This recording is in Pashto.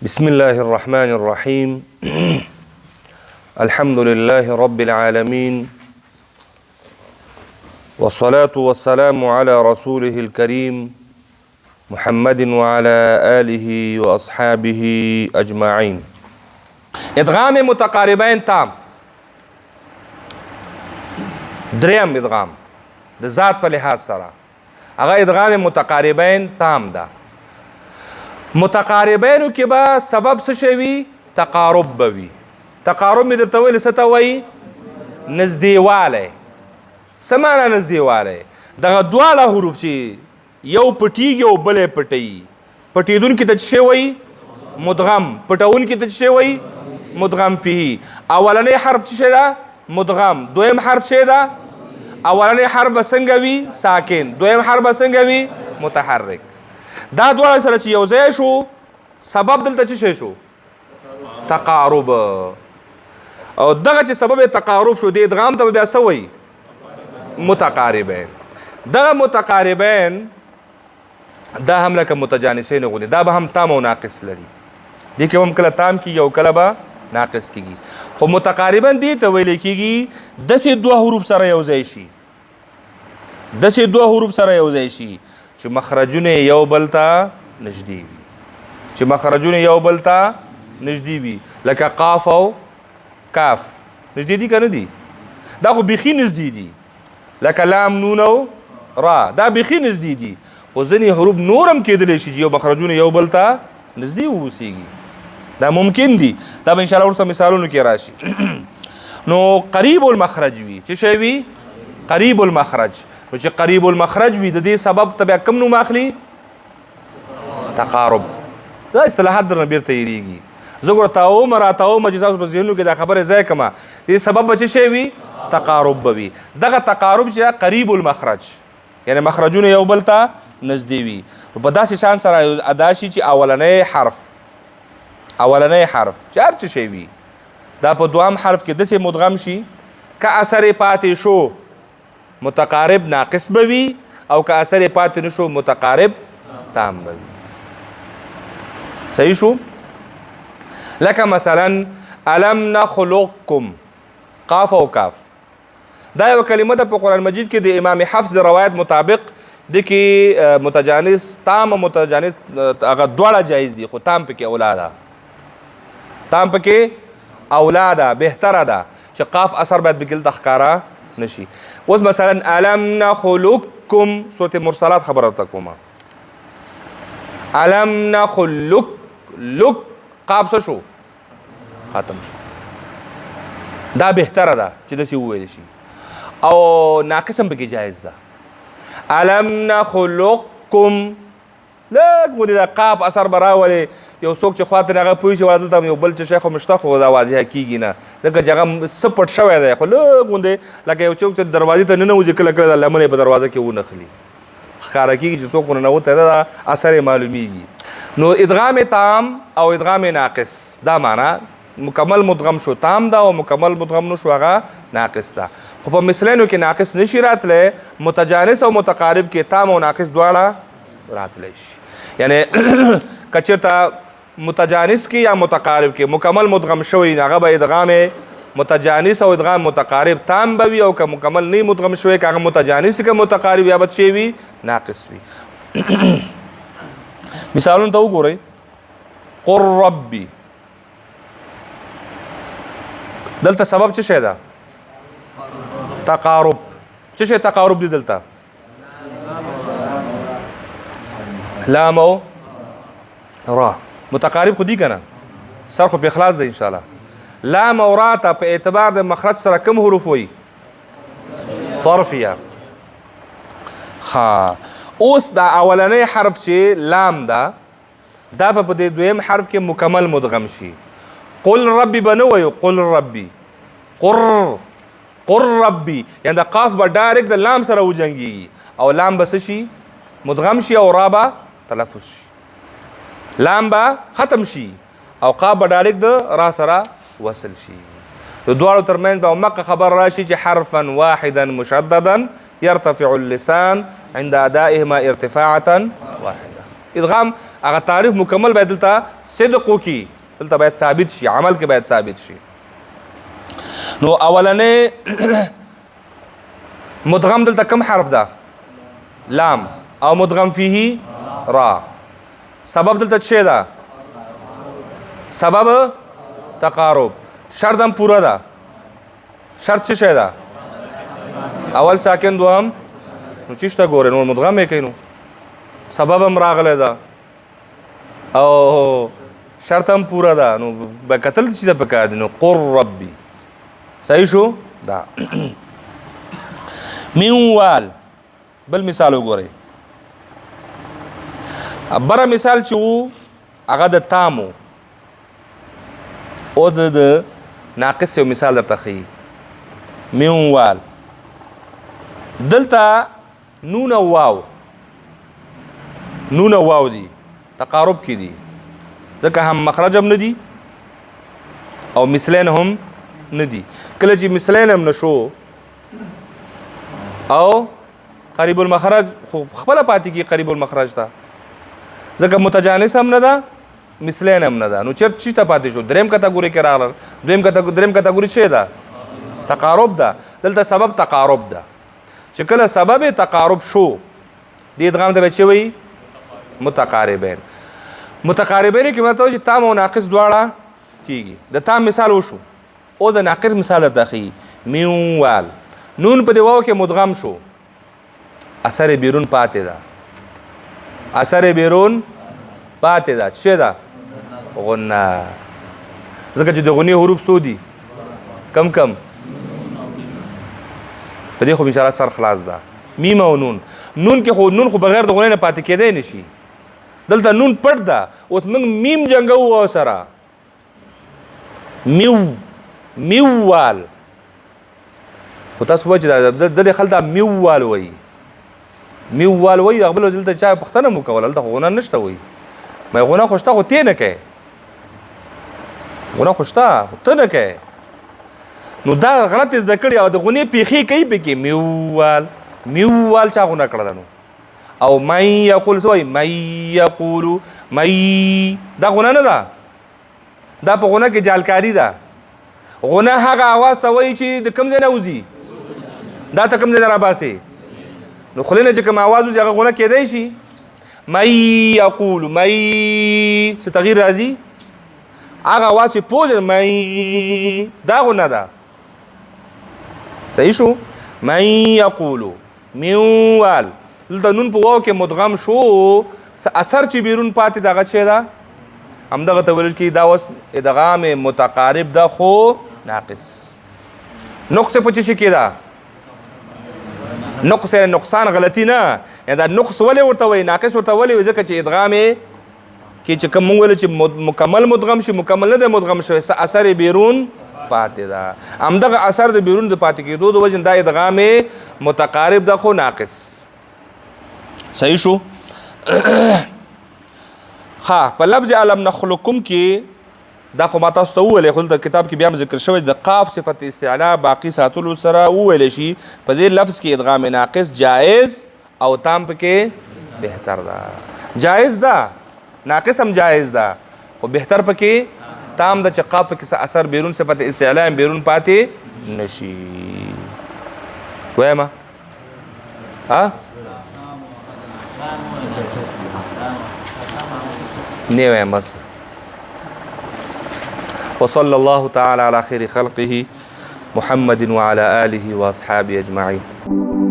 بسم الله الرحمن الرحيم الحمد لله رب العالمين والصلاة والسلام على رسوله الكريم محمد وعلى آله وأصحابه أجمعين. ادغام متقاربين تام. دریم ادغام د ذات په لحاظ سره هغه ادغام متقاربین تام ده. متقاربینو کې به سبب څه شی وي؟ تقارب به وي. تقارب مې درته ویل څه ته وایي؟ نږدېوالی. څه معنا نږدېوالی؟ دغه دواړه حروف چې یو پټیږي او بل یې پټوي، پټېدونکي ته څه شی وایي؟ مدغم. پټونکي ته څه شی وایي؟ مدغم فیه. اولنی حرف څه شی ده؟ مدغم. دویم حرف څه ده؟ اولنی حرف به څنګه وي؟ ساکن. دویم حرف به څنګه وي؟ متحرک. دا دواړه سره چې یو ځای شو سبب دلته څه شی شو؟ تقارب. او دغه چې سبب تقارب شو د ادغام ته بیا څه وایي؟ متقاربین. دغه متقاربین دا هم لکه متجانسین غوندې دا به هم تام او ناقص لري. دې کې هم کله تام کېږي او کله به ناقص کېږي. خو متقاربن دې ته ویل کېږي داسې دوه حروف سره یو ځای شي، داسې دوه حروف سره یو ځای شي چې مخرجونه یو بل ته نږدې وي، چې مخرجونه یو بل ته نږدې وي، لکه قاف او کاف. نږدې دي که نه دي؟ دا خو بیخي نږدې دي. لکه لام نون او را، دا بیخي نږدې دي. خو ځینې حروف نور هم کېدلی شي چې یو مخرجونه یو بل ته نږدې واوسېږي. دا ممکن دي. دا به انشاءالله وروسته مثالونو کې راشي. نو قریب المخرج وي. څه شی وي؟ قریب المخرج. نو چې قریب المخرج وي د دې سبب ته بیا کوم نوم اخلي؟ تقارب. دا اصطلاحات درنه بیرته هېرېږي. زه ګوره تاوم راتاوم چې تاسو په ذهنونو کې دا خبرې ځای کړمه. دې سبب به څه شی وي؟ تقارب به وي. دغه تقارب چې قریب المخرج یعنی مخرجونه یو بل ته نږدې وي. په داسې شان سره ادا شي چې اولنی حرف چې هر څه شی وي دا په دوام حرف کې داسې مدغم شي که اثر پاتې شو متقارب ناقص به وي او که اثر پاتې نشو متقارب تام به وي. صحیح شو؟ لکه مثلا الم نخلقکم، قاف او کاف. دا یو کلمه ده په قرآن مجید کې د امام حفص د روایت مطابق د کې متجانس تام او متجانس هغه دواړه جایز دي، خو تام پکې اولا ده. تام پکې اولا ده، بهتره ده چې قاف اثر باید پکې دلته ښکاره نشي. اوس مثلا الم نخلقکم، سورة مرسلات خبره ورته کومه. الم نخلق لک قاف څه شو؟ ختم شو. دا بهتره ده چې داسې وویل شي. او ناقص هم پکې جایز ده. الم نخلقکم لږ غوندې د قاف اثر به راولې. یو څوک چې خواته هغه پوه شي دلته یو بل څه شی خو مشته خو دا واضحه کېږي نه، ځکه چې هغه څه پټ شوی دی. خو لږ غوندې لکه یو څوک چې دروازې ته ننوځي کله کله د لمنې په دروازه کې ونښلي، ښکاره کېږي چې څوک ورننوتی ده، دا اثر یې معلومیږي. نو ادغام تام او ادغام ناقص دا معنا مکمل مدغم شو تام ده او مکمل مدغم نشو هغه ناقص ده. خو په مثلینو کې ناقص نشي راتلی، متجانس او متقارب کې تام او ناقص دواړه راتلی شي. یعنی که چېرته متجانس کې یا متقارب کې مکمل مدغم شوی هغه به ادغام متجانس او ادغام متقارب تام به وي، او که مکمل نه مدغم شوی که هغه متجانس که متقارب یا به څه وي؟ ناقص وي. مثالونو ته وګورئ. قل ربي، دلته سبب څه شی ده؟ تقارب. څه شی تقارب دی دلته؟ لام او را. متقارب خو دی که نه؟ سر خو په اخلاص دی انشاءالله. لام او را ته په اعتبار د مخرج سره کوم حروف وایي؟ طرفیه. ښه. اوس دا اولنی حرف چې لام ده دا به په دې دویم حرف کې مکمل مدغم شي. قل ربي به نه وایو، قل ربي. قر ربي یعنی د قاف به ډایرکټ د لام سره وجنګېږي او لام به څه شي؟ مدغم شي او را به تلفظ شي. لام به ختم شي او قاف به ډایرکټ د را سره وصل شي. د دواړو ترمنځ به مقه خبر راشي چې حرفا واحدا مشددا يرتفع اللسان عند ادائهما ارتفاعة واحدة. ادغام هغه تعریف مکمل باید دلته صدق وکړي، دلته باید ثابت شي، عمل کې باید ثابت شي. نو اولنې مدغم دلته کم حرف ده؟ لام. او مدغم فيه را. سبب دلته څه ده؟ سبب تقارب. شرط هم پوره ده. شرط څه شی ده؟ اول ساکن دوهم نو چیشته ګورې نو مدغم یې کوي، نو سبب هم راغلی ده او شرط هم پوره ده، نو به کتل چې ده پکار دي. نو قر ربي صحیح شو دا. مینوال بل مثال وګورئ. بره مثال چې و هغه د تامو، او د ناقص یو مثال درته ښیي. مینوال دلته نون او واو، نون او واو دي تقارب کې دي، ځکه هم مخرج هم نه دي او مثلین هم نه دي. کله چې مثلین هم نشو او قریب المخرج خو خپله پاتې کېږي قریب المخرج ته، ځکه متجانس هم نه ده مثلین هم نه ده. نو چېرته چی ته پاتې شو؟ دریم کټګوري کې راغله. دریم کټګوري څه ده؟ تقارب ده. دلته سبب تقارب ده. چې کله سبب تقارب شو دې ادغام ته به څه وایي؟ متقاربین. متقاربین کې مطلب چې تام او ناقص دواړه کېږي. د تام مثال وشو، او د ناقص مثال درته ښیي. مینوال نون په دې واو کې مدغم شو، اثر بیرون پاتې ده. اثر بیرون پاتې ده څه ده؟ غنه. ځکه چې د غنې حروف څو دي؟ کم کم. په دې خو بشاره سر خلاص ده. میم او نون. نون کې خو نون خو بغیر د غنې نه پاتې کېدی نشي. دلته نون پټ ده. اوس موږ میم جنګو او سره میووال. خو تاسو وایئ چې د دې خلک دا میووال وایي. میووال وایي هغه بل دلته چا پوښتنه مو کوله، دلته خو غنه نشته وایي. مې غنه خو شته خو تی نه کوې، غنه خو شته خو ته نه کوې. نو دا غلط زده کړي او د غنې پیښې کوي پکې. میووال میووال چا غنه کړله؟ نو او مای یقول څه وایي؟ مای یقولو. مای دا غنه نه ده، دا په غنه کې جالکاري ده. غنه هغه اواز ته وایي چې د کوم ځای نه وځي، دا ته کوم ځای نه راباسي. نو خولې نه چې کوم اواز وځي هغه غنه کېدی شي. مای یقولو، مای څه تغییر راځي؟ هغه اواز چې پوه مای دا غنه ده. صحیح شو؟ مای یقولو میوال. دلته نون په واو کې مدغم شو، اثر چې بیرون پاتې دغه څه ده؟ همدغه ته ویل کېږي دا اوس ادغام متقارب ده خو ناقص. نقص په څه شي کې ده؟ نقص یعنې نقصان غلطي نه. یعنې دا نقص ولې ورته وایي؟ ناقص ورته ولې وایي؟ ځکه چې ادغام کې چې کوم مونږ ویلو چې مکمل مدغم شي، مکمل نه دی مدغم شوی، اثر بیرون پاتې ده. همدغه اثر د بیرون د پاتې کېدو د وجې دا ادغام متقارب ده خو ناقص. صحیح شو؟ ها په لفظ علم نخلقکم کې دا خو ما تاسو ته وویلې، خو دلته کتاب کې بیا هم ذکر شوی د قاف صفت استعلا باقي ساتلو سره وویلی شي په دې لفظ کې ادغام ناقص جایز او تام پکې بهتر ده. جایز ده، ناقص هم جایز ده، خو بهتر پکې تام ده چې قاف پکې اثر بیرون صفت استعلا بیرون پاتې نشي. وایم ها نه وایم بس. وصلى الله تعالى على خير خلقه محمد وعلى آله وأصحابه أجمعين.